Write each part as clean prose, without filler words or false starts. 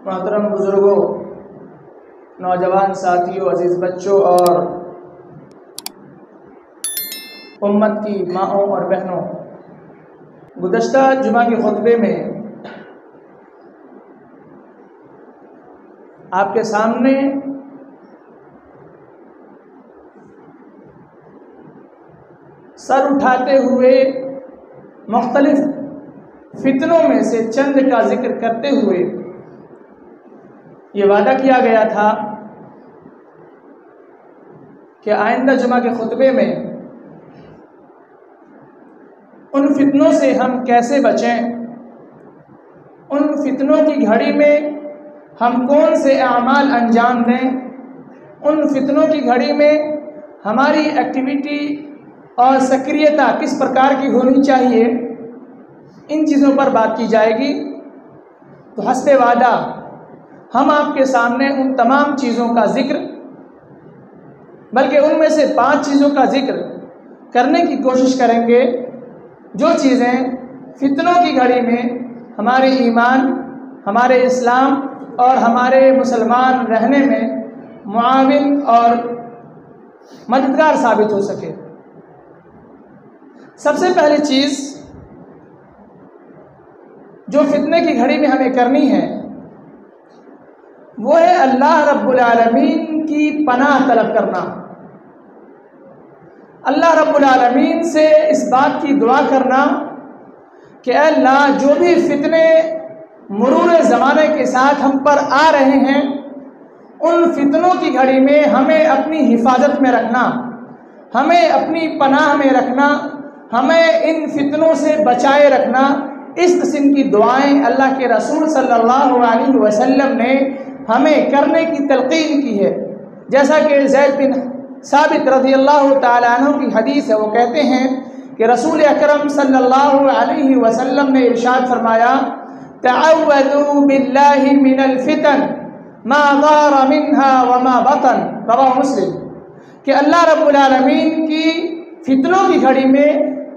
محترم بزرگوں، نوجوان ساتھیوں، عزیز بچوں اور امت کی ماؤں اور بہنوں، گزشتہ جمعہ کے خطبے میں آپ کے سامنے سر اٹھاتے ہوئے مختلف فتنوں میں سے چند کا ذکر کرتے ہوئے یہ وعدہ کیا گیا تھا کہ آئندہ جمعہ کے خطبے میں ان فتنوں سے ہم کیسے بچیں، ان فتنوں کی گھڑی میں ہم کون سے اعمال انجام دیں، ان فتنوں کی گھڑی میں ہماری ایکٹیویٹی اور سکریتا کس پرکار کی ہونی چاہیے، ان چیزوں پر بات کی جائے گی۔ تو حسب وعدہ ہم آپ کے سامنے ان تمام چیزوں کا ذکر، بلکہ ان میں سے 5 چیزوں کا ذکر کرنے کی کوشش کریں گے، جو چیزیں فتنوں کی گھڑی میں ہمارے ایمان، ہمارے اسلام اور ہمارے مسلمان رہنے میں معاون اور مددگار ثابت ہو سکے۔ سب سے پہلی چیز جو فتنے کی گھڑی میں ہمیں کرنی ہے وہ ہے اللہ رب العالمین کی پناہ طلب کرنا۔ اللہ رب العالمین سے اس بات کی دعا کرنا کہ اے اللہ، جو بھی فتنے مرور زمانے کے ساتھ ہم پر آ رہے ہیں، ان فتنوں کی گھڑی میں ہمیں اپنی حفاظت میں رکھنا، ہمیں اپنی پناہ میں رکھنا، ہمیں ان فتنوں سے بچائے رکھنا۔ اس قسم کی دعائیں اللہ کے رسول صلی اللہ علیہ وسلم نے ہمیں کرنے کی تلقین کی ہے۔ جیسا کہ زید بن ثابت رضی اللہ تعالیٰ عنہ کی حدیث ہے، وہ کہتے ہیں کہ رسول اکرم صلی اللہ علیہ وسلم نے ارشاد فرمایا، تعوذوا باللہ من الفتن ما ظہر منها وما بطن، رواہ مسلم، کہ اللہ رب العالمین کی فتنوں کی گھڑی میں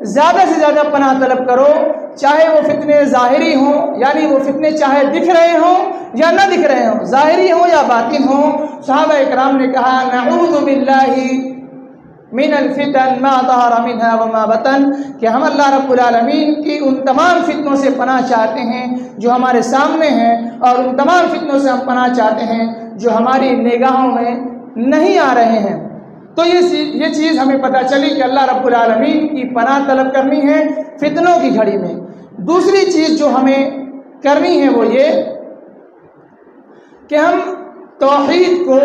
زیادہ سے زیادہ پناہ طلب کرو، چاہے وہ فتنے ظاہری ہوں، یعنی وہ فتنے چاہے دکھ رہے ہوں یا نہ دکھ رہے ہوں، ظاہری ہوں یا باطن ہوں۔ صحابہ اکرام نے کہا، نعوذ باللہ من الفتن ما ظہر منها وما بطن، کہ ہم اللہ رب العالمین کی ان تمام فتنوں سے پناہ چاہتے ہیں جو ہمارے سامنے ہیں، اور ان تمام فتنوں سے ہم پناہ چاہتے ہیں جو ہماری نگاہوں میں نہیں آ رہے ہیں۔ تو یہ چیز ہمیں پتہ چلی کہ اللہ رب العالمین کی پناہ طلب کرنی ہے فتنوں کی گھڑی میں۔ دوسری چیز جو ہمیں کرنی ہے وہ یہ کہ ہم توحید کو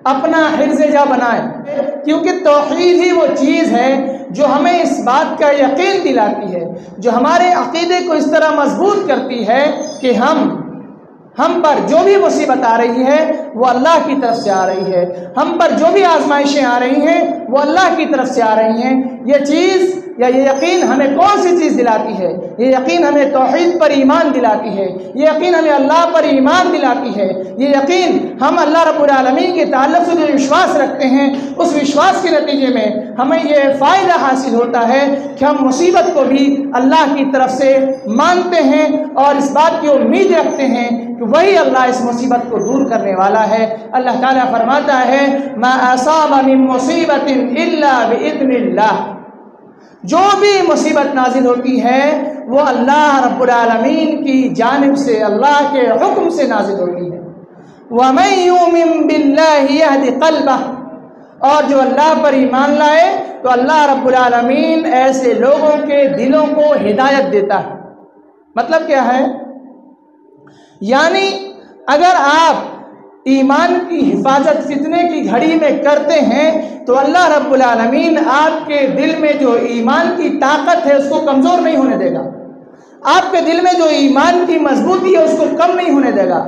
اپنا حرز جا بنائیں، کیونکہ توحید ہی وہ چیز ہے جو ہمیں اس بات کا یقین دلاتی ہے، جو ہمارے عقیدے کو اس طرح مضبوط کرتی ہے کہ ہم پر جو بھی مصیبت آ رہی ہے وہ اللہ کی طرف سے آ رہی ہے، ہم پر جو بھی آزمائشیں آ رہی ہیں وہ اللہ کی طرف سے آ رہی ہیں۔ یہ چیز یا یہ یقین ہمیں کون سی چیز دلاتی ہے؟ یہ یقین ہمیں توحید پر ایمان دلاتی ہے، یہ یقین ہمیں اللہ پر ایمان دلاتی ہے، یہ یقین ہم اللہ رب العالمین کے تعلق سے جو وشواس رکھتے ہیں، اس وشواس کے نتیجے میں ہمیں یہ فائدہ حاصل ہوتا ہے کہ ہم مصیبت کو بھی اللہ کی طرف سے مانتے ہیں اور اس بات کی امید رکھتے ہیں کہ وہی اللہ اس مصیبت کو دور کرنے والا ہے۔ اللہ تعالیٰ فرماتا ہے، ما اصاب من مصیبت الا باذن اللہ، جو بھی مصیبت نازل ہوتی ہے وہ اللہ رب العالمین کی جانب سے، اللہ کے حکم سے نازل ہوتی ہے۔ وَمَن يُؤْمِن بِاللَّهِ يَهْدِ قَلْبَهُ، اور جو اللہ پر ایمان لائے تو اللہ رب العالمین ایسے لوگوں کے دلوں کو ہدایت دیتا ہے۔ مطلب کیا ہے؟ یعنی اگر آپ ایمان کی حفاظت فتنے کی گھڑی میں کرتے ہیں تو اللہ رب العالمین آپ کے دل میں جو ایمان کی طاقت ہے اس کو کمزور نہیں ہونے دے گا، آپ کے دل میں جو ایمان کی مضبوطی ہے اس کو کم نہیں ہونے دے گا،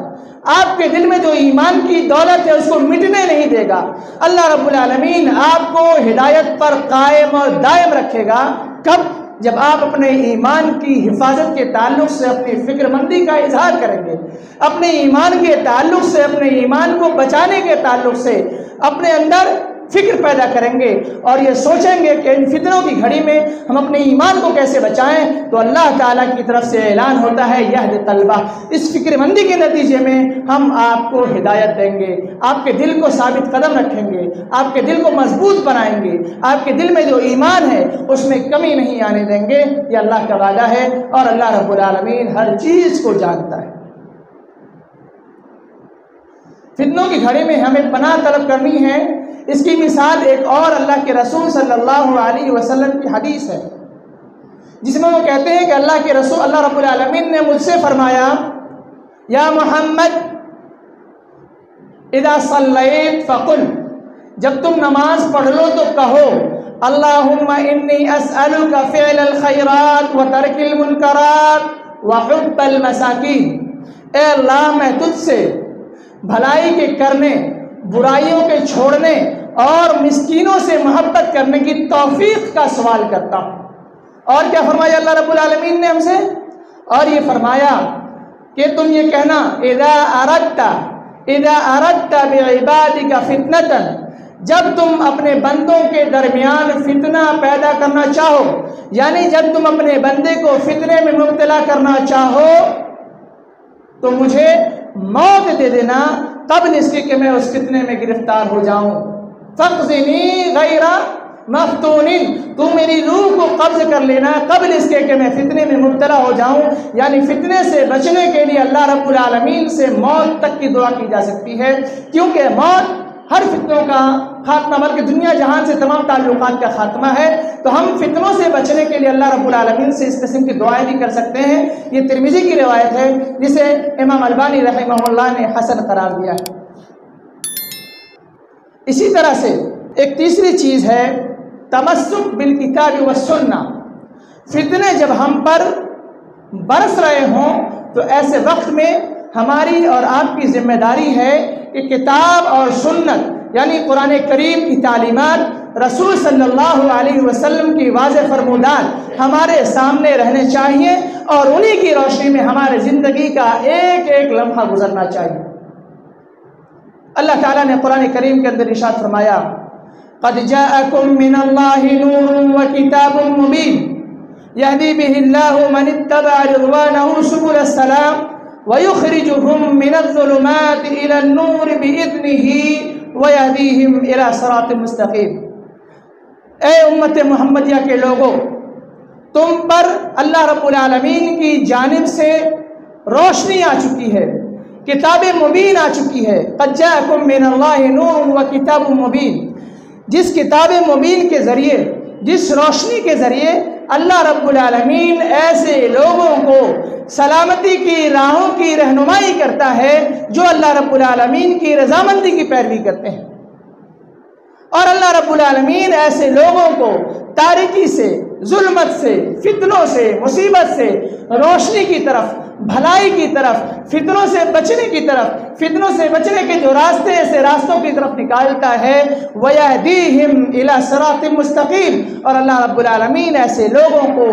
آپ کے دل میں جو ایمان کی دولت ہے اس کو مٹنے نہیں دے گا۔ اللہ رب العالمین آپ کو ہدایت پر قائم اور دائم رکھے گا۔ کب؟ جب آپ اپنے ایمان کی حفاظت کے تعلق سے اپنی فکر مندی کا اظہار کریں گے، اپنے ایمان کے تعلق سے، اپنے ایمان کو بچانے کے تعلق سے اپنے اندر فکر پیدا کریں گے اور یہ سوچیں گے کہ ان فتنوں کی گھڑی میں ہم اپنے ایمان کو کیسے بچائیں، تو اللہ تعالیٰ کی طرف سے اعلان ہوتا ہے یہد قلبہ، اس فکر مندی کے نتیجے میں ہم آپ کو ہدایت دیں گے، آپ کے دل کو ثابت قدم رکھیں گے، آپ کے دل کو مضبوط بنائیں گے، آپ کے دل میں جو ایمان ہے اس میں کمی نہیں آنے دیں گے۔ یہ اللہ کا وعدہ ہے اور اللہ رب العالمین ہر چیز کو جانتا ہے۔ فتنوں کی گھڑی میں ہمیں پناہ طلب کرنی ہے، اس کی مثال ایک اور اللہ کے رسول صلی اللہ علیہ وسلم کی حدیث ہے، جس میں وہ کہتے ہیں کہ اللہ کے رسول اللہ رب العالمین نے مجھ سے فرمایا یا محمد اذا صلیت فقل، جب تم نماز پڑھ لو تو کہو اللہم انی اسألک فعل الخیرات وترک المنکرات وحب المساکین، اے اللہ میں تجھ سے بھلائی کے کرنے، برائیوں کے چھوڑنے اور مسکینوں سے محبت کرنے کی توفیق کا سوال کرتا ہوں۔ اور کیا فرمایا اللہ رب العالمین نے ہم سے؟ اور یہ فرمایا کہ تم یہ کہنا اذا اردت بعبادک فتنة، جب تم اپنے بندوں کے درمیان فتنہ پیدا کرنا چاہو، یعنی جب تم اپنے بندے کو فتنے میں مبتلا کرنا چاہو تو مجھے موت دے دینا قبل اس کے کہ میں اس فتنے میں گرفتار ہو جاؤں۔ فَاقْذِنِي غَيْرَ مَفْتُونٍ، تو میری روح کو قبض کر لینا قبل اس کے کہ میں فتنے میں مبتلا ہو جاؤں۔ یعنی فتنے سے بچنے کے لیے اللہ رب العالمین سے موت تک کی دعا کی جا سکتی ہے، کیونکہ موت ہر فتنوں کا خاتمہ، بلکہ دنیا جہان سے تمام تعلقات کا خاتمہ ہے، تو ہم فتنوں سے بچنے کے لیے اللہ رب العالمین سے اس قسم کی دعائیں بھی کر سکتے ہیں۔ یہ ترمذی کی روایت ہے جسے امام البانی رحمہ اللہ نے حسن قرار دیا ہے۔ اسی طرح سے ایک تیسری چیز ہے تمسک بالکتاب والسنہ۔ فتنے جب ہم پر برس رہے ہوں تو ایسے وقت میں ہماری اور آپ کی ذمہ داری ہے کہ کتاب اور سنت یعنی قرآن کریم کی تعلیمات، رسول صلی اللہ علیہ وسلم کی واضح فرمودات ہمارے سامنے رہنے چاہیے اور انہی کی روشنی میں ہمارے زندگی کا ایک ایک لمحہ گزرنا چاہیے۔ اللہ تعالیٰ نے قرآن کریم کے اندر ارشاد فرمایا قد جاءکم من اللہ نور وکتاب مبین یہدی بہ اللہ من اتبع رضوانہ سبل السلام وَيُخْرِجُهُم مِّنَ الظُّلُمَاتِ إِلَى النُّورِ بِإِذْنِهِ وَيَهْدِيهِمْ إِلَى صِرَاطٍ مُسْتَقِيمٍ۔ اے امت محمدیہ کے لوگوں، تم پر اللہ رب العالمین کی جانب سے روشنی آ چکی ہے، کتاب مبین آ چکی ہے۔ قد جاءکم من اللہ نور وکتاب مبین، جس کتاب مبین کے ذریعے، جس روشنی کے ذریعے اللہ رب العالمین ایسے لوگوں کو سلامتی کی راہوں کی رہنمائی کرتا ہے جو اللہ رب العالمین کی رضامندی کی پیروی کرتے ہیں، اور اللہ رب العالمین ایسے لوگوں کو تاریکی سے، ظلمت سے، فتنوں سے، مصیبت سے روشنی کی طرف، بھلائی کی طرف، فتنوں سے بچنے کی طرف، فتنوں سے بچنے کے جو راستے ایسے راستوں کی طرف نکالتا ہے وَيَهْدِيهِمْ إِلَى صِرَاطٍ مُسْتَقِيمٍ، اور اللہ رب العالمین ایسے لوگوں کو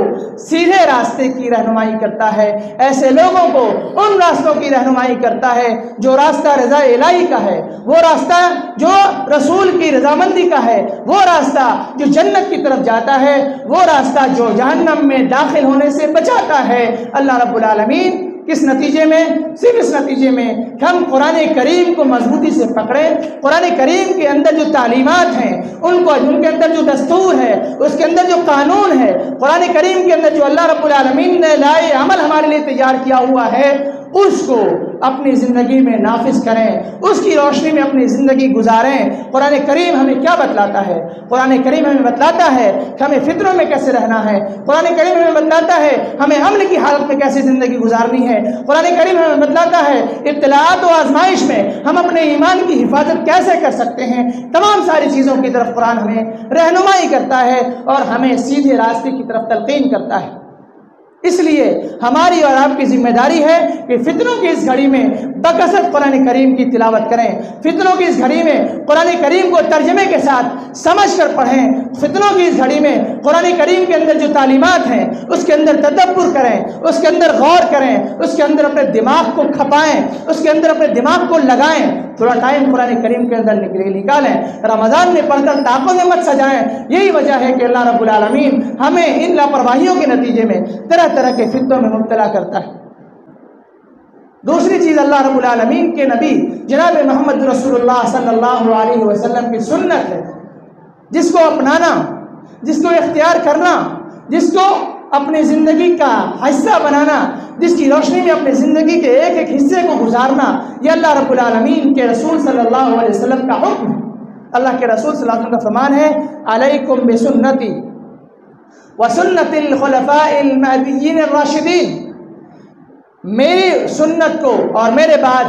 سیدھے راستے کی رہنمائی کرتا ہے، ایسے لوگوں کو ان راستوں کی رہنمائی کرتا ہے جو راستہ رضا الہی کا ہے، وہ راستہ جو رسول کی رضامندی کا ہے، وہ راستہ جو جنت کی طرف جاتا ہے، وہ راستہ جو جہنم میں داخل ہونے سے بچاتا ہے۔ اللہ رب العالمین کس نتیجے میں؟ صرف اس نتیجے میں کہ ہم قرآن کریم کو مضبوطی سے پکڑیں، قرآن کریم کے اندر جو تعلیمات ہیں ان کے اندر جو دستور ہے، اس کے اندر جو قانون ہے، قرآن کریم کے اندر جو اللہ رب العالمین نے لائے عمل ہمارے لیے تیار کیا ہوا ہے، اس کو اپنی زندگی میں نافذ کریں، اس کی روشنی میں اپنی زندگی گزاریں۔ قرآن کریم ہمیں کیا بتلاتا ہے؟ قرآن کریم ہمیں بتلاتا ہے کہ ہمیں فتنوں میں کیسے رہنا ہے، قرآن کریم ہمیں بتلاتا ہے ہمیں امن کی حالت میں کیسے زندگی گزارنی ہے، قرآن کریم ہمیں بتلاتا ہے ابتلاءات و آزمائش میں ہم اپنے ایمان کی حفاظت کیسے کر سکتے ہیں۔ تمام ساری چیزوں کی طرف قرآن ہمیں رہنمائی کرتا ہے اور ہمیں سیدھے راستے کی طرف تلقین کرتا ہے۔ اس لیے ہماری اور آپ کی ذمہ داری ہے کہ فتنوں کی اس گھڑی میں بکثرت قرآن کریم کی تلاوت کریں، فتنوں کی اس گھڑی میں قرآن کریم کو ترجمے کے ساتھ سمجھ کر پڑھیں، فتنوں کی اس گھڑی میں قرآن کریم کے اندر جو تعلیمات ہیں اس کے اندر تدبر کریں، اس کے اندر غور کریں، اس کے اندر اپنے دماغ کو کھپائیں، اس کے اندر اپنے دماغ کو لگائیں، تھوڑا ٹائم قرآن کریم کے اندر نکالیں، رمضان میں پڑھ کر طاقتوں میں مت سجائیں۔ یہی وجہ ہے کہ اللہ رب العالمین ہمیں ان لاپرواہیوں کے نتیجے میں طرح طرح کے فتنوں میں مبتلا کرتا ہے۔ دوسری چیز، اللہ رب العالمین کے نبی جناب محمد رسول اللہ صلی اللہ علیہ وسلم کی سنت ہے، جس کو اپنانا، جس کو اختیار کرنا، جس کو اپنی زندگی کا حصہ بنانا، جس کی روشنی میں اپنی زندگی کے ایک ایک حصے کو گزارنا، یہ اللہ رب العالمین کے رسول صلی اللہ علیہ وسلم کا حکم ہے۔ اللہ کے رسول صلی اللہ علیہ وسلم کا فرمان ہے، علیکم بسنتی وسنت الخلفاء المہدیین الراشدین، میری سنت کو اور میرے بعد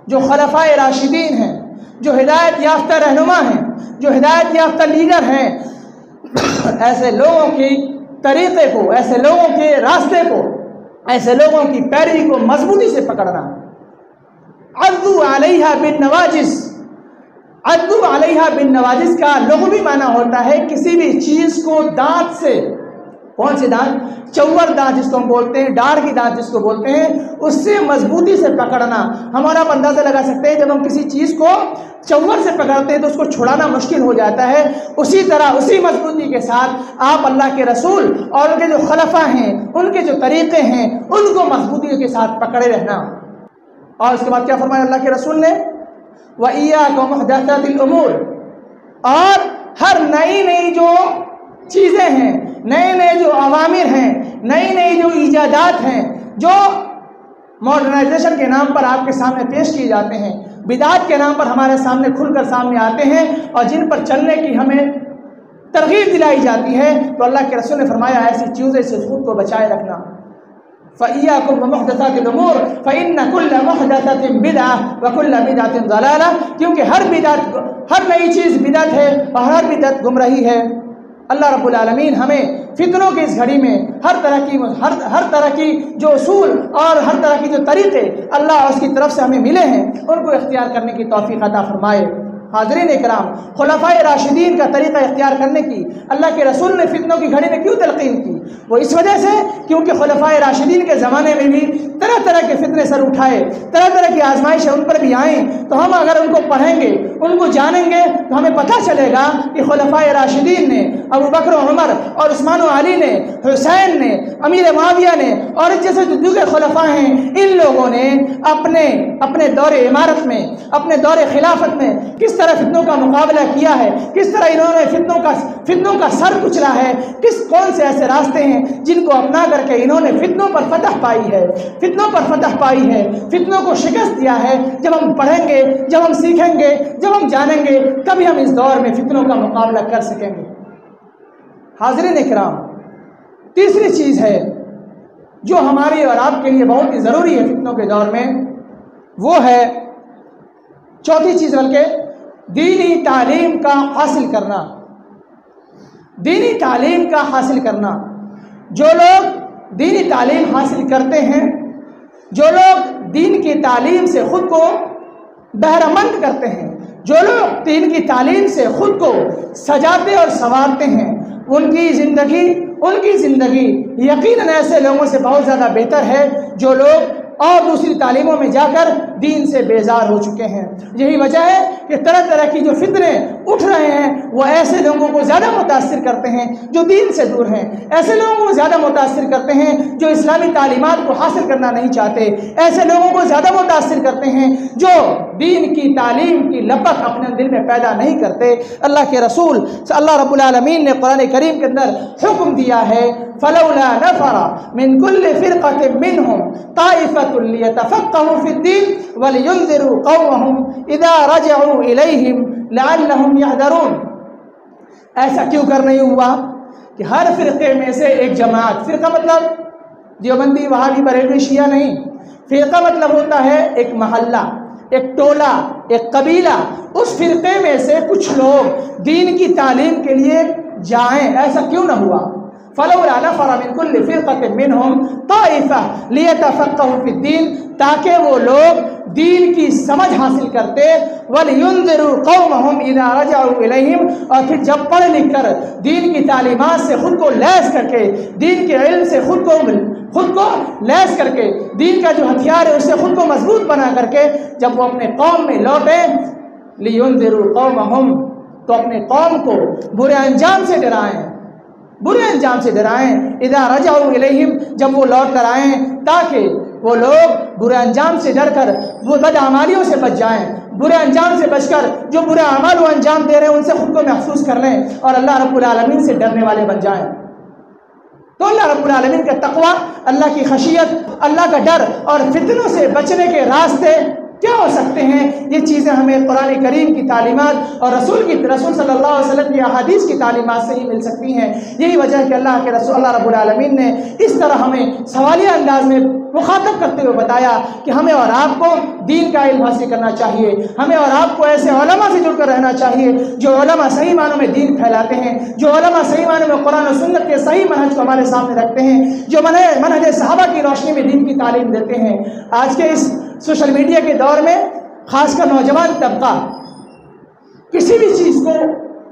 جو خلفاء راشدین ہیں، جو ہدایت یافتہ رہنما ہیں، جو ہدایت یافتہ لیڈر ہیں، ایسے لوگوں کی طریقے کو، ایسے لوگوں کے راستے کو، ایسے لوگوں کی پیروی کو مضبوطی سے پکڑنا۔ عضو علیہا بالنواجذ، عضو علیہا بالنواجذ کا لغوی معنی ہوتا ہے کسی بھی چیز کو دانت سے، کون سے دانت؟ چور دانت جس کو ہم بولتے ہیں، ڈاڑھ کی دانت جس کو بولتے ہیں، اس سے مضبوطی سے پکڑنا۔ ہمارا آپ اندازہ لگا سکتے ہیں جب ہم کسی چیز کو چور سے پکڑتے ہیں تو اس کو چھڑانا مشکل ہو جاتا ہے، اسی طرح اسی مضبوطی کے ساتھ آپ اللہ کے رسول اور ان کے جو خلفاء ہیں، ان کے جو طریقے ہیں، ان کو مضبوطی کے ساتھ پکڑے رہنا۔ اور اس کے بعد کیا فرمایا اللہ کے رسول نے؟ وَإِيَّاكُمْ مُحْدَثَاتِ الْأُمُورِ، اور ہر نئی نئی جو چیزیں ہیں، نئے نئے جو اوامر ہیں، نئی نئی جو ایجادات ہیں، جو ماڈرنائزیشن کے نام پر آپ کے سامنے پیش کیے جاتے ہیں، بدعات کے نام پر ہمارے سامنے کھل کر سامنے آتے ہیں اور جن پر چلنے کی ہمیں ترغیب دلائی جاتی ہے، تو اللہ کے رسول نے فرمایا ایسی چیزیں سے خود کو بچائے رکھنا۔ فَإِيَّاكُمْ وَمُحْدَثَاتِ الْأُمُورِ فَإِنَّ كُلَّ مُحْدَثَةٍ بِدْعَةٍ وَكُلَّ بِدْعَةٍ ضَلَالَةٍ، کیونکہ ہر بدعت، ہر نئی چیز بدعت ہے اور ہر بدعت گمراہی ہے۔ اللہ رب العالمین ہمیں فتنوں کی اس گھڑی میں ہر طرح کی جو اصول اور ہر طرح کی جو طریقے اللہ اس کی طرف سے ہمیں ملے ہیں ان کو اختیار کرنے کی توفیق عطا فرمائے۔ حاضرین اکرام، خلفائے راشدین کا طریقہ اختیار کرنے کی اللہ کے رسول نے فتنوں کی گھڑی میں کیوں تلقین کی؟ وہ اس وجہ سے کیونکہ خلفائے راشدین کے زمانے میں بھی طرح طرح کے فتنے سر اٹھائے، طرح طرح کی آزمائشیں ان پر بھی آئیں، تو ہم اگر ان کو پڑھیں گے، ان کو جانیں گے تو ہمیں پتہ چلے گا کہ خلفائے راشدین نے، ابو بکر و عمر اور عثمان و علی نے، حسین نے، امیر معاویہ نے اور جیسے جو دیگر خلفاء ہیں، ان لوگوں نے اپنے دور امارت میں، اپنے دور خلافت میں کس طرح فتنوں کا مقابلہ کیا ہے، کس طرح انہوں نے فتنوں کا سر کچلا ہے، کون سے ایسے راستے ہیں جن کو اپنا کر کے انہوں نے فتنوں پر فتح پائی ہے، فتنوں کو شکست دیا ہے۔ جب ہم پڑھیں گے، جب ہم سیکھیں گے، جب ہم جانیں گے، تبھی ہم اس دور میں فتنوں کا مقابلہ کر سکیں گے۔ حاضرین اکرام، تیسری چیز ہے جو ہماری اور آپ کے لیے بہت ہی ضروری ہے فتنوں کے دور میں، وہ ہے چوتھی چیز، بلکہ دینی تعلیم کا حاصل کرنا۔ دینی تعلیم کا حاصل کرنا، جو لوگ دینی تعلیم حاصل کرتے ہیں، جو لوگ دین کی تعلیم سے خود کو بہرہ مند کرتے ہیں، جو لوگ دین کی تعلیم سے خود کو سجاتے اور سنوارتے ہیں، ان کی زندگی یقیناً ایسے لوگوں سے بہت زیادہ بہتر ہے جو لوگ اور دوسری تعلیموں میں جا کر دین سے بیزار ہو چکے ہیں۔ یہی وجہ ہے کہ طرح طرح کی جو فتنے اٹھ رہے ہیں وہ ایسے لوگوں کو زیادہ متاثر کرتے ہیں جو دین سے دور ہیں، ایسے لوگوں کو زیادہ متاثر کرتے ہیں جو اسلامی تعلیمات کو حاصل کرنا نہیں چاہتے، ایسے لوگوں کو زیادہ متاثر کرتے ہیں جو دین کی تعلیم کی لپک اپنے دل میں پیدا نہیں کرتے۔ اللہ کے رسول اللہ رب العالمین نے قرآن کریم کے اندر حکم دیا ہے، فلولا نفر من كل فرقة منهم طائفة ليتفقهوا في الدين ولينذروا قومهم إذا رجعوا إليهم لعلهم يحذرون۔ ایسا کیوں کر نہیں ہوا کہ ہر فرقے میں سے ایک جماعت، فرقہ مطلب دیوبندی، وہابی، بریلوی، شیعہ نہیں، فرقہ مطلب ہوتا ہے ایک محلہ، ایک ٹولہ، ایک قبیلہ، اس فرقے میں سے کچھ لوگ دین کی تعلیم کے لیے جائیں۔ ایسا کیوں نہ ہوا؟ فلولا نفر من كل فرقة منهم طائفة ليتفقهوا في الدين، تاکہ وہ لوگ دین کی سمجھ حاصل کرتے، وَلِيُنذِرُوا قَوْمَهُمْ إِذَا رَجَعُوا إِلَيْهِمْ، اور پھر جب پڑھ لکھ کر دین کی تعلیمات سے خود کو لیس کر کے، دین کے علم سے خود کو لیس کر کے، دین کا جو ہتھیار ہے اس سے خود کو مضبوط بنا کر کے جب وہ اپنے قوم میں لوٹیں، لِيُنذِرُوا قَوْمَهُمْ، تو اپنے قوم کو برے انجام سے ڈرائیں، برے انجام سے ڈرائیں، اذا رجعوا الیہم، جب وہ لوٹ کر آئیں، تاکہ وہ لوگ برے انجام سے ڈر کر وہ بدعمالیوں سے بچ جائیں، برے انجام سے بچ کر جو برے اعمال وہ انجام دے رہے ہیں ان سے خود کو محفوظ کر لیں اور اللہ رب العالمین سے ڈرنے والے بن جائیں۔ تو اللہ رب العالمین کا تقوی، اللہ کی خشیت، اللہ کا ڈر اور فتنوں سے بچنے کے راستے کیا ہو سکتے ہیں؟ یہ چیزیں ہمیں قرآن کریم کی تعلیمات اور رسول صلی اللہ علیہ وسلم کی احادیث کی تعلیمات سے ہی مل سکتی ہیں۔ یہی وجہ ہے کہ اللہ کے رسول اللہ رب العالمین نے اس طرح ہمیں سوالیہ انداز میں مخاطب کرتے ہوئے بتایا کہ ہمیں اور آپ کو دین کا علم حاصل کرنا چاہیے، ہمیں اور آپ کو ایسے علماء سے جڑ کر رہنا چاہیے جو علماء صحیح معنوں میں دین پھیلاتے ہیں، جو علماء صحیح معنوں میں قرآن و سنت کے صحیح منہج کو ہمارے سامنے رکھتے ہیں، جو منہج صحابہ کی روشنی میں دین کی تعلیم دیتے ہیں۔ آج کے اس سوشل میڈیا کے دور میں خاص کر نوجوان طبقہ کسی بھی چیز کو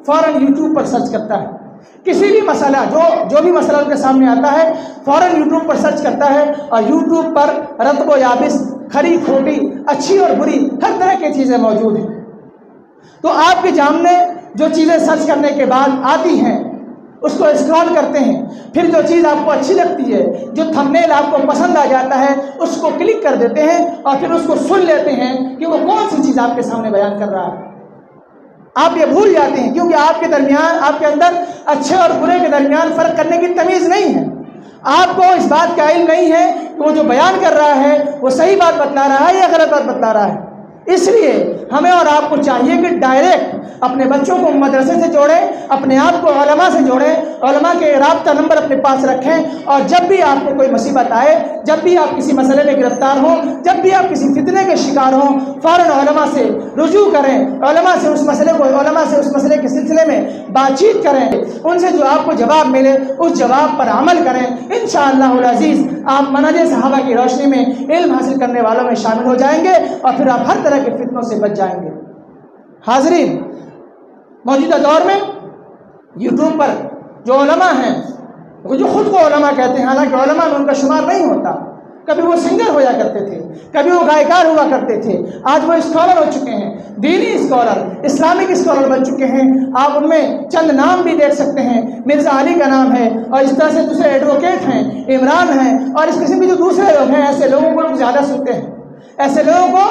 فوراً یوٹیوب پر سرچ کرتا ہے، کسی بھی مسئلہ جو بھی مسئلہ ان کے سامنے آتا ہے فوراً یوٹیوب پر سرچ کرتا ہے، اور یوٹیوب پر رطب و یابس، کھری کھوٹی، اچھی اور بری ہر طرح کی چیزیں موجود ہیں۔ تو آپ کے سامنے جو چیزیں سرچ کرنے کے بعد آتی ہیں اس کو اسکرول کرتے ہیں، پھر جو چیز آپ کو اچھی لگتی ہے، جو تھمبنیل آپ کو پسند آ جاتا ہے اس کو کلک کر دیتے ہیں اور پھر اس کو سن لیتے ہیں کہ وہ کون سی چیز آپ کے سامنے بیان کر رہا ہے۔ آپ یہ بھول جاتے ہیں کیونکہ آپ کے درمیان، آپ کے اندر اچھے اور برے کے درمیان فرق کرنے کی تمیز نہیں ہے۔ آپ کو اس بات کا علم نہیں ہے کہ وہ جو بیان کر رہا ہے وہ صحیح بات بتلا رہا ہے یا غلط بات بتلا رہا ہے۔ اس لیے ہمیں اور آپ کو چاہیے کہ ڈائریکٹ اپنے بچوں کو مدرسے سے جوڑیں، اپنے آپ کو علماء سے جوڑیں، علماء کے رابطہ نمبر اپنے پاس رکھیں، اور جب بھی آپ کو کوئی مصیبت آئے، جب بھی آپ کسی مسئلے میں گرفتار ہوں، جب بھی آپ کسی فتنے کے شکار ہوں، فوراً علماء سے رجوع کریں، علماء سے اس مسئلے کے سلسلے میں بات چیت کریں، ان سے جو آپ کو جواب ملے اس جواب پر عمل کریں۔ انشاءاللہ العزیز آپ منہج صحابہ کی روشنی میں علم حاصل کرنے والوں میں شامل ہو جائیں گے اور پھر آپ ہر طرح کے فتنوں سے بچ جائیں گے۔ حاضرین، موجودہ دور میں یوٹیوب پر جو علماء ہیں، جو خود کو علماء کہتے ہیں، حالانکہ علماء میں ان کا شمار نہیں ہوتا، کبھی وہ سنگر ہوا کرتے تھے، کبھی وہ گائیکار ہوا کرتے تھے، آج وہ اسکالر ہو چکے ہیں، دینی اسکالر، اسلامک اسکالر بن چکے ہیں۔ آپ ان میں چند نام بھی دیکھ سکتے ہیں، مرزا علی کا نام ہے، اور اس طرح سے دوسرے ایڈوکیٹ ہیں، عمران ہیں، اور اس قسم کے جو دوسرے لوگ ہیں، ایسے لوگوں کو لوگ زیادہ سنتے ہیں، ایسے لوگوں کو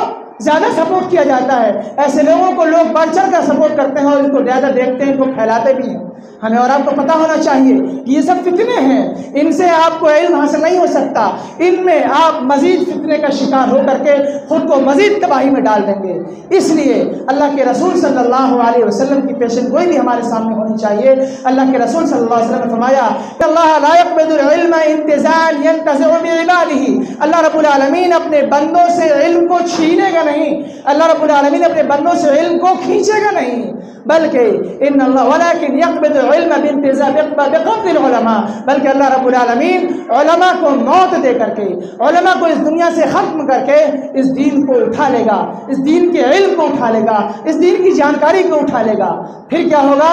زیادہ سپورٹ کیا جاتا ہے، ایسے لوگوں کو لوگ بڑھ چڑھ کر سپورٹ کرتے ہیں اور ان کو زیادہ دیکھتے ہیں، ان کو پھیلاتے بھی ہیں۔ ہمیں اور آپ کو پتہ ہونا چاہیے کہ یہ سب فتنے ہیں، ان سے آپ کو علم حاصل نہیں ہو سکتا، ان میں آپ مزید فتنے کا شکار ہو کر کے خود کو مزید تباہی میں ڈال دیں گے۔ اس لیے اللہ کے رسول صلی اللہ علیہ وسلم کی پیشن گوئی بھی ہمارے سامنے ہونی چاہیے۔ اللہ کے رسول صلی اللہ علیہ وسلم نے فرمایا کہ اللہ لا يقبض العلم انتزاعا ينتزع بعباده، اللہ رب العالمین اپنے بندوں سے علم کو چھینے گا نہیں، اللہ رب العالمین اپنے بندوں سے علم کو کھینچے گا نہیں، بلکہ ان اللہ ولكن يقبض العلم بانتزاع بقبض العلماء، بلکہ اللہ رب العالمین علماء کو موت دے کر کے، علماء کو اس دنیا سے ختم کر کے اس دین کو اٹھا لے گا، اس دین کے علم کو اٹھا لے گا، اس دین کی جانکاری کو اٹھا لے گا۔ پھر کیا ہوگا؟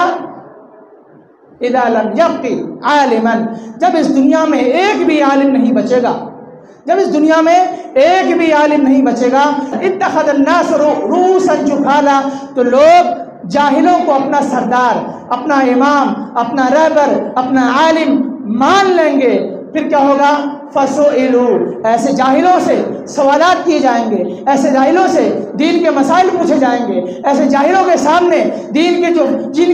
اذا لم يبق عالما، جب اس دنیا میں ایک بھی عالم نہیں بچے گا، جب اس دنیا میں ایک بھی عالم نہیں بچے گا، اتخذ الناس رؤوسا جهالا، تو لوگ جاہلوں کو اپنا سردار، اپنا امام، اپنا رہبر، اپنا عالم مان لیں گے۔ پھر کیا ہوگا؟ فَسُئِلُوا، ایسے جاہلوں سے سوالات کیے جائیں گے، ایسے جاہلوں سے دین کے مسائل پوچھے جائیں گے، ایسے جاہلوں کے سامنے جن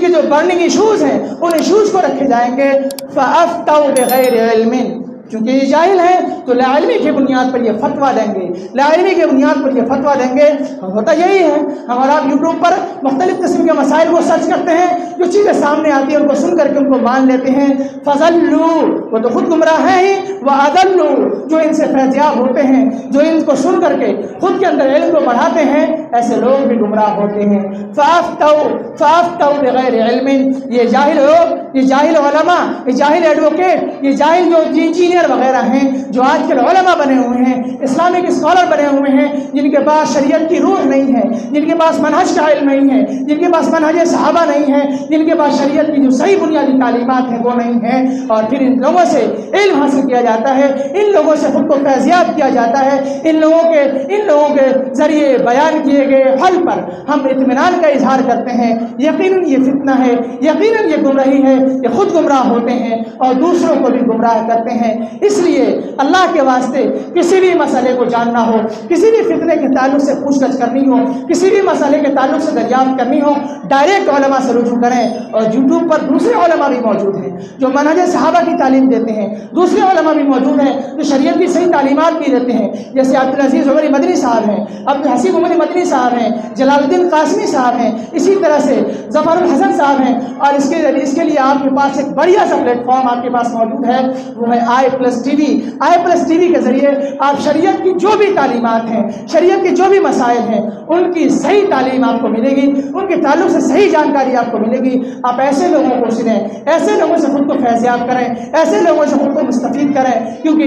کے جو برننگ ایشوز ہیں ان ایشوز کو رکھے جائیں گے۔ فَأَفْتَوْا بِغَيْرِ عِلْمٍ، چونکہ یہ جاہل ہیں تو لا علمی کی بنیاد پر یہ فتویٰ دیں گے، لا علمی کی بنیاد پر یہ فتویٰ دیں گے۔ ہوتا یہی ہے، ہم اور آپ یوٹیوب پر مختلف قسم کے مسائل کو سرچ کرتے ہیں، جو چیزیں سامنے آتی ہیں ان کو سن کر کے ان کو مان لیتے ہیں۔ فَضَلُّوا، وہ تو خود گمراہ ہیں ہی، وَأَضَلُّوا، جو ان سے فیضیاب ہوتے ہیں، جو ان کو سن کر کے خود کے اندر علم کو بڑھاتے ہیں، ایسے لوگ بھی گمراہ ہوتے ہیں۔ فَأَفْتَوْا بِغَيْرِ عِلْمٍ، یہ جاہل لوگ یہ جاہل علماء، یہ جاہل ایڈوکیٹ، یہ جاہل جو انجینئر وغیرہ ہیں جو آج کل علماء بنے ہوئے ہیں، اسلامک اسکالر بنے ہوئے ہیں، جن کے پاس شریعت کی روح نہیں ہے، جن کے پاس منہج کا علم نہیں ہے، جن کے پاس منہج صحابہ نہیں ہے، جن کے پاس شریعت کی جو صحیح بنیادی تعلیمات ہیں وہ نہیں ہیں، اور پھر ان لوگوں سے علم حاصل کیا جاتا ہے، ان لوگوں سے خود کو فیضیاب کیا جاتا ہے، ان لوگوں کے ذریعے بیان کیے گئے حل پر ہم اطمینان کا اظہار کرتے ہیں۔ یقیناً یہ فتنہ ہے، یقیناً یہ گمراہی ہے، یہ خود گمراہ ہوتے ہیں اور دوسروں کو بھی گمراہ کرتے ہیں۔ اس لیے اللہ کے واسطے کسی بھی مسئلے کو جاننا ہو، کسی بھی فتنے کے تعلق سے پوچھ گچھ کرنی ہو، کسی بھی مسئلے کے تعلق سے دریافت کرنی ہو، ڈائریکٹ علماء سے رجوع کریں۔ اور یوٹیوب پر دوسرے علماء بھی موجود ہیں جو منہج صحابہ کی تعلیم دیتے ہیں، دوسرے علماء بھی موجود ہیں جو شریعت کی صحیح تعلیمات بھی دیتے ہیں، جیسے عبدالعزیز عمری مدنی صاحب ہیں، عبدالحسیب عمری مدنی صاحب ہیں، جلال الدین قاسمی صاحب ہیں، اسی طرح سے ظفر الحسن صاحب ہیں۔ اور اس کے لیے آپ کے پاس ایک بڑھیا سا پلیٹ فارم آپ کے پاس موجود ہے، وہ ہے i+tv۔ i+tv کے ذریعے آپ شریعت کی جو بھی تعلیمات ہیں، شریعت کے جو بھی مسائل ہیں، ان کی صحیح تعلیم آپ کو ملے گی، ان کے تعلق سے صحیح جانکاری آپ کو ملے گی۔ آپ ایسے لوگوں کو سنیں، ایسے لوگوں سے خود کو فیضیاب کریں، ایسے لوگوں سے خود کو مستفید کریں، کیونکہ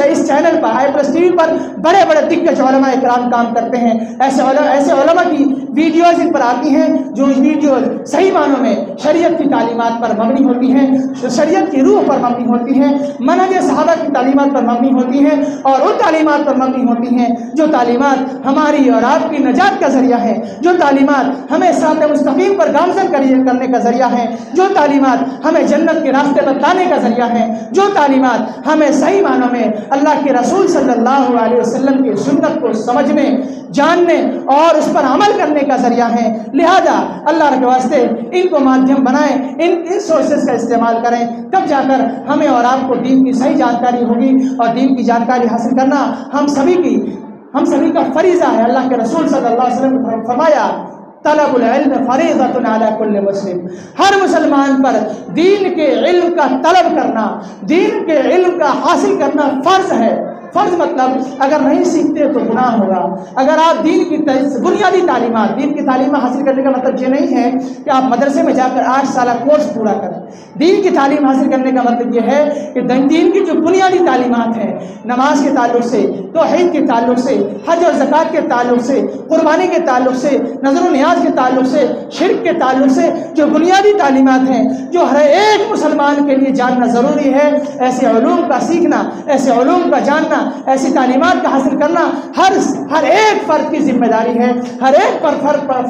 اس چینل پر i+tv پر بڑے بڑے دگج علماء اکرام کام کرتے ہیں۔ ایسے علماء کی ویڈیوز ان پر آتی ہیں جو ویڈیوز صحیح معنوں میں شریعت کی تعلیمات پر مبنی ہوتی ہیں، شریعت کی روح پر مبنی ہوتی ہیں، منہج صحابہ کی تعلیمات پر مبنی ہوتی ہیں، اور ان تعلیمات پر مبنی ہوتی ہیں جو تعلیمات ہماری اور آپ کی نجات کا ذریعہ ہے، جو تعلیمات ہمیں صراط مستقیم پر گامزن کرنے کا ذریعہ ہے، جو تعلیمات ہمیں جنت کے راستے بتانے کا ذریعہ ہے، جو تعلیمات ہمیں صحیح معنوں میں اللہ کے رسول صلی اللہ علیہ وسلم کی سنت کو سمجھنے، جاننے اور اس پر عمل کرنے کا ذریعہ ہے۔ لہذا اللہ کے واسطے ان کو مادھیم بنائیں، ان سورسز کا استعمال کریں، تب جا کر ہمیں اور آپ کو دین کی صحیح جانکاری ہوگی، اور دین کی جانکاری حاصل کرنا ہم سبھی کا فریضہ ہے۔ اللہ کے رسول صلی اللہ علیہ وسلم نے فرمایا طلب العلم فریضۃ علی کل مسلم، ہر مسلمان پر دین کے علم کا طلب کرنا، دین کے علم کا حاصل کرنا فرض ہے۔ فرض مطلب اگر نہیں سیکھتے تو گناہ ہوگا۔ اگر آپ دین کی بنیادی تعلیمات، دین کی تعلیمات حاصل کرنے کا مطلب یہ نہیں ہے کہ آپ مدرسے میں جا کر 8 سالہ کورس پورا کریں۔ دین کی تعلیم حاصل کرنے کا مطلب یہ ہے کہ دین کی جو بنیادی تعلیمات ہیں، نماز کے تعلق سے، توحید کے تعلق سے، حج اور زکوٰۃ کے تعلق سے، قربانی کے تعلق سے، نظر و نیاز کے تعلق سے، شرک کے تعلق سے، جو بنیادی تعلیمات ہیں جو ہر ایک مسلمان کے لیے جاننا ضروری ہے، ایسے علوم کا سیکھنا، ایسے علوم کا جاننا، ایسی تعلیمات کا حاصل کرنا ہر ایک فرد کی ذمہ داری ہے، ہر ایک فرد پر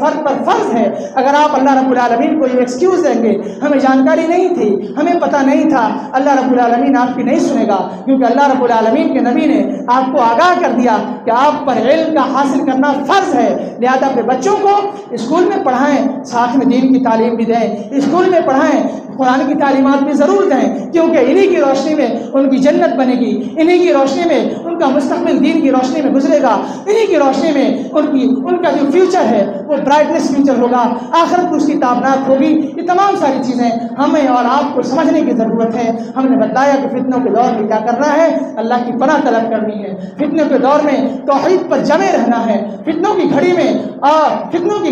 فرض ہے۔ اگر آپ اللہ رب العالمین کو یہ ایکسکیوز دیں گے ہمیں جانکاری نہیں تھی، ہمیں پتہ نہیں تھا، اللہ رب العالمین آپ کی نہیں سنے گا، کیونکہ اللہ رب العالمین کے نبی نے آپ کو آگاہ کر دیا کہ آپ پر علم کا حاصل کرنا فرض ہے۔ لہذا اپنے بچوں کو اسکول میں پڑھائیں، ساتھ میں دین کی تعلیم بھی دیں، اسکول میں پڑھائیں، قرآن کی تعلیمات بھی ضرور دیں، کیونکہ انہی کی روشنی میں ان کی جنت بنے گی، انہی کی روشنی میں ان کا مستقبل دین کی روشنی میں گزرے گا، انہی کی روشنی میں ان کا جو فیوچر ہے وہ برائٹنس فیوچر ہوگا، آخرت اس کی تابناک ہوگی۔ یہ تمام ساری چیزیں ہمیں اور آپ کو سمجھنے کی ضرورت ہے۔ ہم نے بتایا کہ فتنوں کے دور میں کیا کرنا ہے، اللہ کی پناہ طلب کرنی ہے، فتنوں کے دور میں توحید پر جمے رہنا ہے، فتنوں کی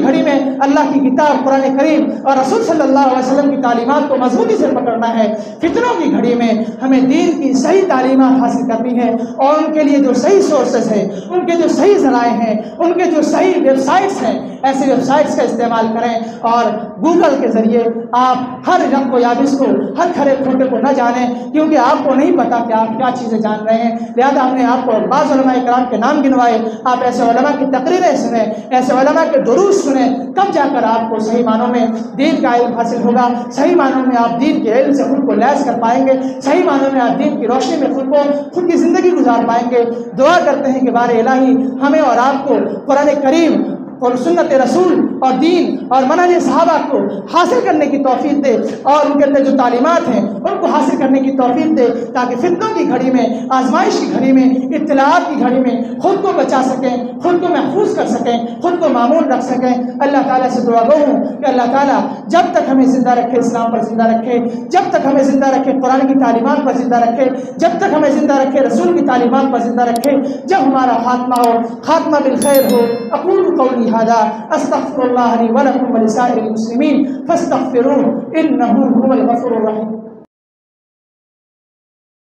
گھڑی میں اللہ کی کتاب قرآن کریم اور رسول صلی اللہ علیہ وسلم کی تعلیمات کو مضبوطی سے پکڑنا ہے۔ فتنوں کی گھڑی میں ہمیں دین کی صحیح تعلیمات حاصل کرنی ہے، اور ان کے لیے جو صحیح سورسز ہیں، ان کے جو صحیح ذرائع ہیں، ان کے جو صحیح ویب سائٹس ہیں، ایسے ویب سائٹس کا استعمال کریں، اور گوگل کے ذریعے آپ ہر رنگ کو یابس کو، ہر کھرے کھوٹے کو نہ جانیں، کیونکہ آپ کو نہیں پتا کہ آپ کیا چیزیں جان رہے ہیں۔ لہذا ہم نے آپ کو بعض علماء کرام کے نام گنوائے، آپ ایسے علماء کی تقریریں سنیں، ایسے علماء کے دروس سنیں، تب جا کر آپ کو صحیح معنوں میں دین کا علم حاصل ہوگا، صحیح معنوں میں آپ دین کے علم سے خود کو لیس کر پائیں گے، صحیح معنوں میں آپ دین کی روشنی میں خود کی زندگی گزار پائیں گے۔ دعا کرتے ہیں کہ بار الہی ہمیں اور آپ کو قرآن کریم اور سنت رسول اور دین اور منہج صحابہ کو حاصل کرنے کی توفیق دے، اور ان کے اندر جو تعلیمات ہیں ان کو حاصل کرنے کی توفیق دے، تاکہ فتنوں کی گھڑی میں، آزمائش کی گھڑی میں، اطلاعات کی گھڑی میں خود کو بچا سکیں، خود کو محفوظ کر سکیں، خود کو معمول رکھ سکیں۔ اللہ تعالیٰ سے دعا گو ہوں کہ اللہ تعالیٰ جب تک ہمیں زندہ رکھے اسلام پر زندہ رکھے، جب تک ہمیں زندہ رکھے قرآن کی تعلیمات پر زندہ رکھے، جب تک ہمیں زندہ رکھے رسول کی تعلیمات پر زندہ رکھے، جب ہمارا خاتمہ ہو، خاتمہ بالخیر ہو۔ اقول قولی قولی ھذا استغفر اللہ لی ولکم ولسائر المسلمین فاستغفروہ انہ هو الغفور الرحیم۔